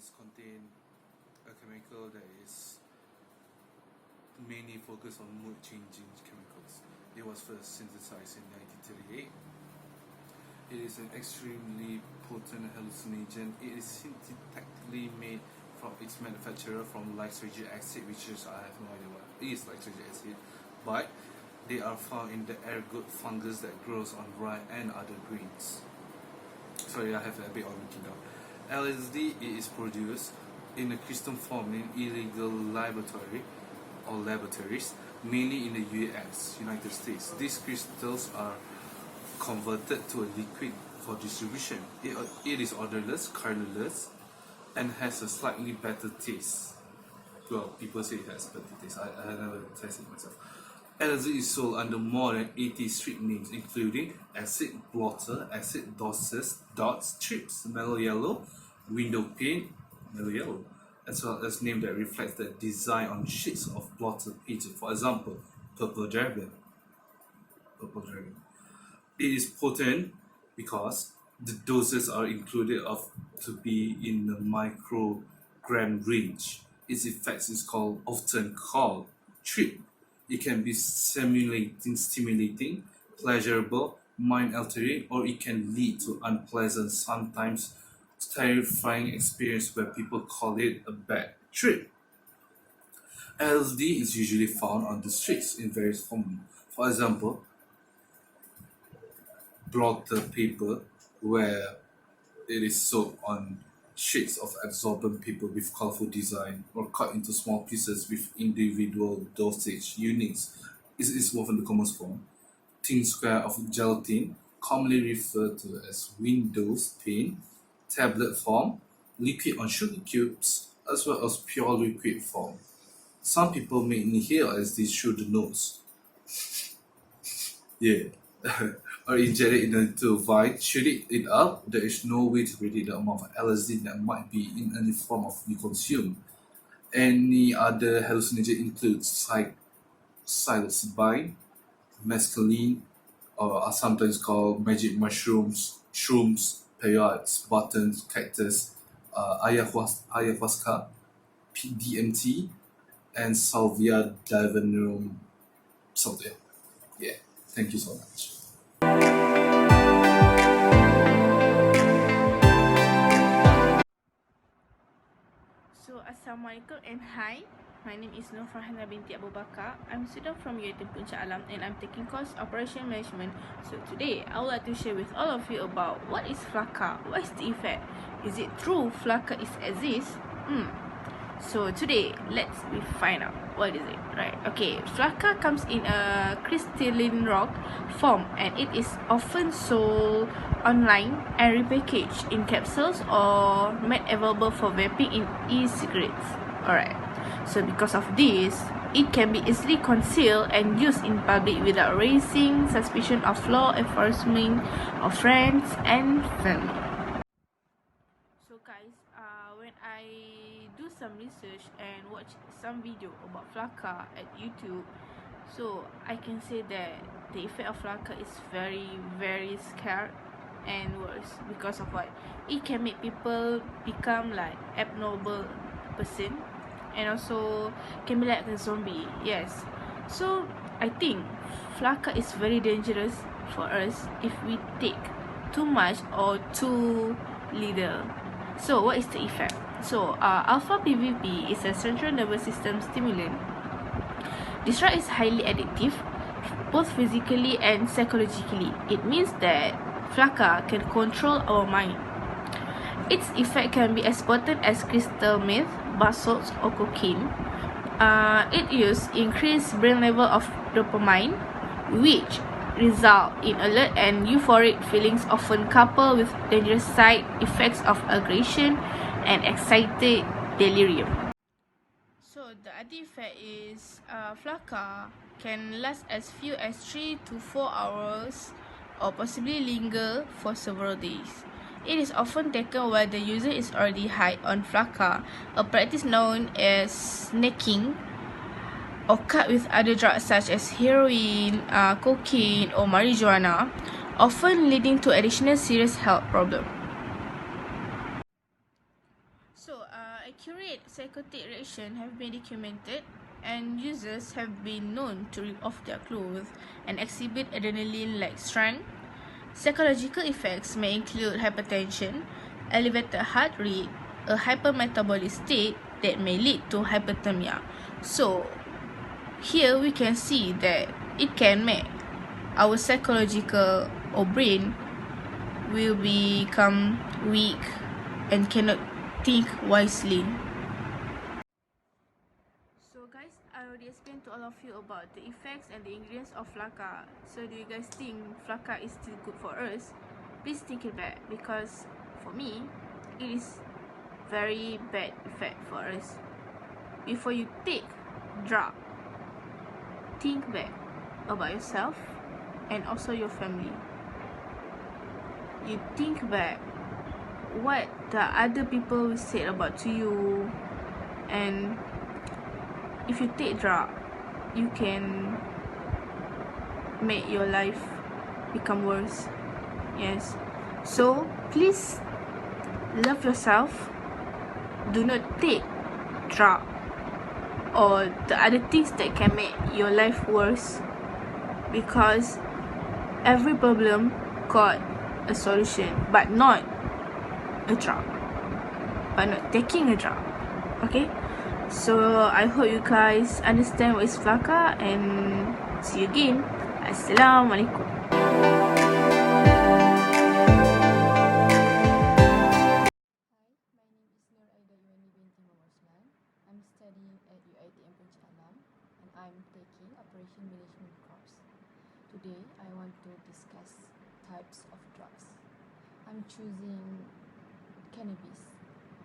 is contain a chemical that is mainly focused on mood changing chemicals. It was first synthesized in 1938. It is an extremely potent hallucinogen. It is synthetically made from its manufacturer from lysergic acid, which is, I have no idea what is lysergic acid, but they are found in the ergot fungus that grows on rye and other grains. Sorry, I have a bit of looking down. LSD is produced in a crystal form in illegal laboratories, mainly in the United States. These crystals are converted to a liquid for distribution. It is odorless, colorless, and has a slightly better taste. Well, people say it has better taste. I never tasted it myself. LSD is sold under more than 80 street names, including acid blotter, acid dots, chips, mellow yellow, window pane, mellow yellow, as well as names that reflect the design on sheets of blotted paper. For example, purple dragon. It is potent because the doses are included to be in the microgram range. Its effects is often called trip. It can be stimulating, pleasurable, mind-altering, or it can lead to unpleasant, sometimes terrifying experience where people call it a bad trip. LSD is usually found on the streets in various forms. For example, blotter paper, where it is sold on sheets of absorbent paper with colorful design or cut into small pieces with individual dosage units. This is one of the common form. Thin square of gelatin, commonly referred to as Windows pane, tablet form, liquid on sugar cubes, as well as pure liquid form. Some people may inhale as they through the nose. Yeah. Or inject it into a vial, shoot it up. There is no way to predict the amount of LSD that might be in any form of you consume. Any other hallucinogen includes psilocybin, mescaline, or are sometimes called magic mushrooms, shrooms, peyotes, buttons, cactus, ayahuasca, DMT, and salvia divinorum. Something. Yeah. Thank you so much. So, Assalamualaikum and hi. My name is Farhana BINTI BAKAR. I'm a student from UiTM Puncak Alam and I'm taking course Operation Management. So today, I would like to share with all of you about what is FLACA, what is the effect, is it true FLACA is AZIZ? So today, let's find out what is it, right? Okay, FLACA comes in a crystalline rock form and it is often sold online and repackaged in capsules or made available for vaping in e-cigarettes. Alright, so because of this, it can be easily concealed and used in public without raising suspicion of law enforcement or friends and family. So guys, when I do some research and watch some video about FLACA at YouTube, so I can say that the effect of FLACA is very, very scared and worse because of what? It can make people become like abnormal person and also can be like a zombie. Yes. So I think FLACA is very dangerous for us if we take too much or too little. So what is the effect? So alpha PVP is a central nervous system stimulant. This drug is highly addictive, both physically and psychologically. It means that FLACA can control our mind. Its effect can be as potent as crystal meth, bath salts, or cocaine. It uses increased brain level of dopamine, which result in alert and euphoric feelings, often coupled with dangerous side effects of aggression and excited delirium. So the other effect is FLACA can last as few as 3 to 4 hours or possibly linger for several days. It is often taken while the user is already high on FLACA, a practice known as snacking, or cut with other drugs such as heroin, cocaine, or marijuana, often leading to additional serious health problems. So date, psychotic reactions have been documented, and users have been known to rip off their clothes and exhibit adrenaline-like strength. Psychological effects may include hypertension, elevated heart rate, a hypermetabolic state that may lead to hypothermia. So, here we can see that it can make our psychological or brain will become weak and cannot think wisely. So guys, I already explained to all of you about the effects and the ingredients of flaka. So do you guys think flaka is still good for us? Please think it back, because for me, it is very bad effect for us. Before you take drug, think back about yourself and also your family. You think back what the other people will say about to you, and if you take drug, you can make your life become worse. Yes, so please love yourself. Do not take drug or the other things that can make your life worse, because every problem got a solution, but not a drug, but not taking a drug. Okay, so I hope you guys understand what is flaka, and see you again. Assalamualaikum. IWANI BINTI ROSLAN. I'm studying at UiTM Alam, and I'm taking Operation Management course. Today, I want to discuss types of drugs. I'm choosing cannabis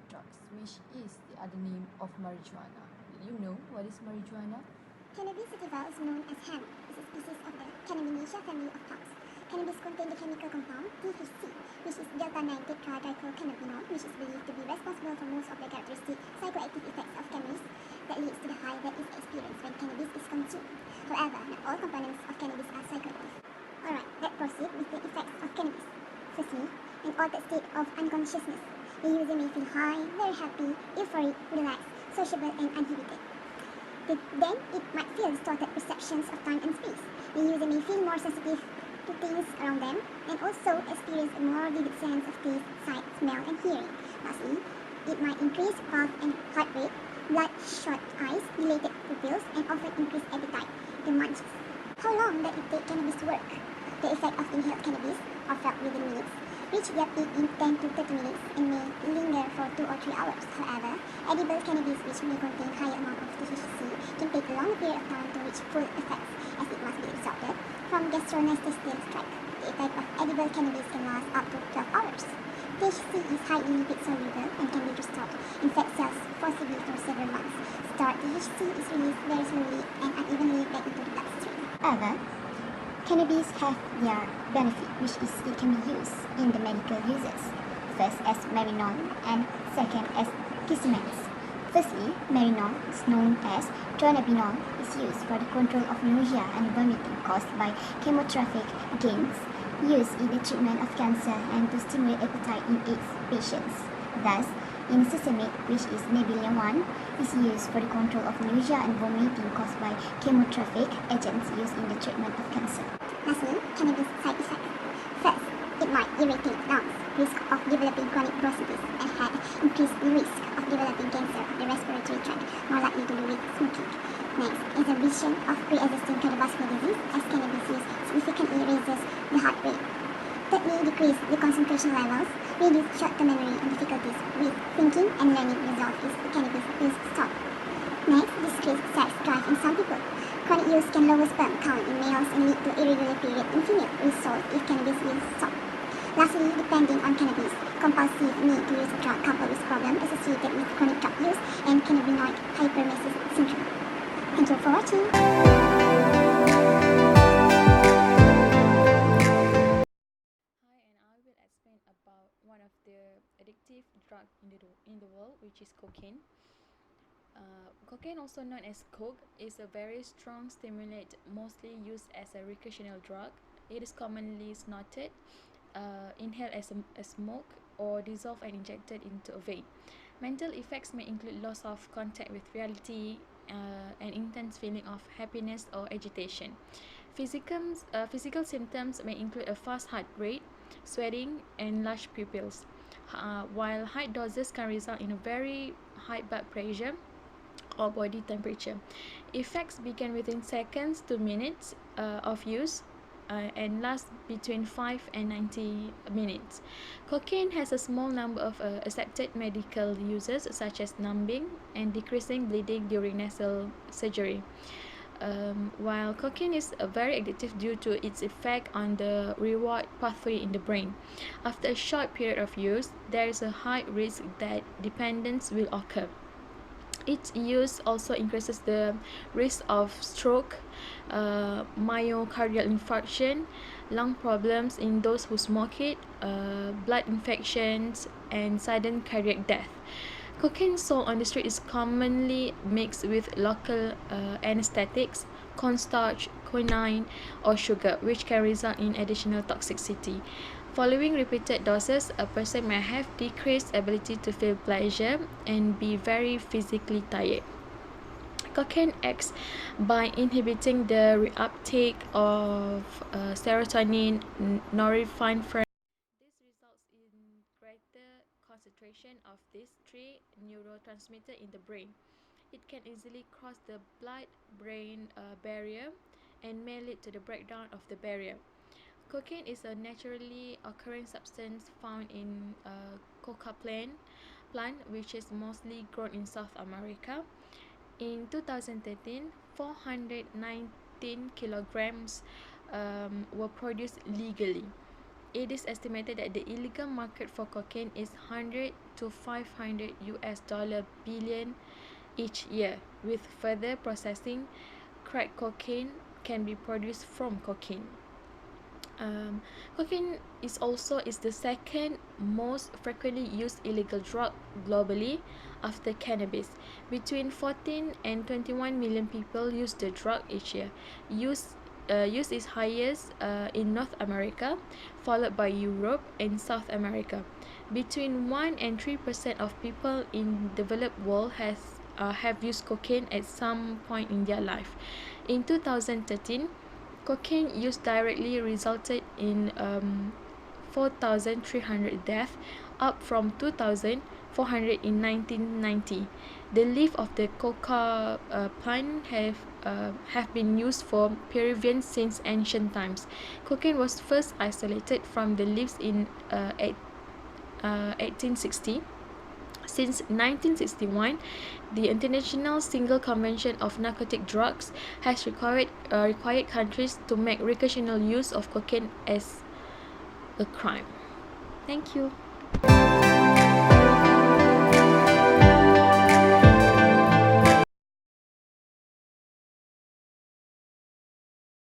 drugs, which is the other name of marijuana. Did you know what is marijuana? Cannabis sativa is known as hemp. It's a species of the Cannabinaceae family of plants. Cannabis contains the chemical compound THC, which is delta-9-tetrahydrocannabinol, which is believed to be responsible for most of the characteristic psychoactive effects of cannabis that leads to the high that is experienced when cannabis is consumed. However, not all components of cannabis are psychoactive. Alright, let's proceed with the effects of cannabis. Firstly, an altered state of unconsciousness. The user may feel high, very happy, euphoric, relaxed, sociable, and uninhibited. Then it might feel distorted perceptions of time and space. The user may feel more sensitive to things around them, and also experience a more vivid sense of taste, sight, smell, and hearing. Lastly, it might increase pulse and heart rate, bloodshot eyes, dilated pupils, and often increase appetite, the munchies. How long does it take cannabis to work? The effect of inhaled cannabis are felt within minutes, reach their peak in 10 to 30 minutes, and may linger for 2 or 3 hours. However, edible cannabis, which may contain high amount of THC, can take a longer period of time to reach full effects, as it must be absorbed from gastrointestinal tract. The effect of edible cannabis can last up to 12 hours. THC is highly lipid soluble and can be restored in fat cells forcibly for several months. Stored THC is released very slowly and unevenly back into the bloodstream. However, cannabis have their benefit, which is it can be used in the medical uses. First as marinol and second as kissimens. Firstly, marinol is known as dronabinol, is used for the control of nausea and vomiting caused by chemotrophic gains, used in the treatment of cancer and to stimulate appetite in AIDS patients. Thus, Insusamate, which is Nebula 1, is used for the control of nausea and vomiting caused by chemotrophic agents used in the treatment of cancer. Lastly, cannabis side effects. First, it might irritate lungs, risk of developing chronic bronchitis, and had increased the risk of developing cancer of the respiratory tract, more likely to do with smoking. Next, exacerbation of pre-existing cardiovascular disease, as cannabis use significantly raises the heart rate. Thirdly, decrease the concentration levels, reduce short-term memory and difficulties with thinking and learning resolve if the cannabis use stopped. Next, decrease sex drive in some people. Chronic use can lower sperm count in males and lead to irregular period in female, result if cannabis use stopped. Lastly, depending on cannabis, compulsive need to use a drug coupled with problems associated with chronic drug use and cannabinoid hyperemesis syndrome. Thank you for watching. About one of the addictive drugs in the world, which is cocaine. Cocaine, also known as coke, is a very strong stimulant, mostly used as a recreational drug. It is commonly snorted, inhaled as smoke, or dissolved and injected into a vein. Mental effects may include loss of contact with reality, an intense feeling of happiness or agitation. Physical symptoms may include a fast heart rate, sweating, and large pupils. While high doses can result in a very high blood pressure or body temperature. Effects begin within seconds to minutes of use and last between 5 and 90 minutes. Cocaine has a small number of accepted medical uses such as numbing and decreasing bleeding during nasal surgery. While cocaine is very addictive due to its effect on the reward pathway in the brain. After a short period of use, there is a high risk that dependence will occur. Its use also increases the risk of stroke, myocardial infarction, lung problems in those who smoke it, blood infections, and sudden cardiac death. Cocaine sold on the street is commonly mixed with local anesthetics, cornstarch, quinine, or sugar, which can result in additional toxicity. Following repeated doses, a person may have decreased ability to feel pleasure and be very physically tired. Cocaine acts by inhibiting the reuptake of serotonin, norepinephrine. This results in greater concentration of these three neurotransmitters in the brain. It can easily cross the blood-brain barrier and may lead to the breakdown of the barrier. Cocaine is a naturally occurring substance found in coca plant, which is mostly grown in South America. In 2013, 419 kilograms were produced legally. It is estimated that the illegal market for cocaine is 100 to 500 US billion each year. With further processing, crack cocaine can be produced from cocaine. Cocaine is the second most frequently used illegal drug globally after cannabis. Between 14 and 21 million people use the drug each year. Use is highest in North America, followed by Europe and South America. Between 1 and 3% of people in developed world have used cocaine at some point in their life. In 2013, cocaine use directly resulted in 4,300 deaths, up from 2,400 in 1990. The leaf of the coca plant have been used for prevention since ancient times. Cocaine was first isolated from the leaves in 1860. Since 1961, the International Single Convention of Narcotic Drugs has required countries to make recreational use of cocaine as a crime. Thank you.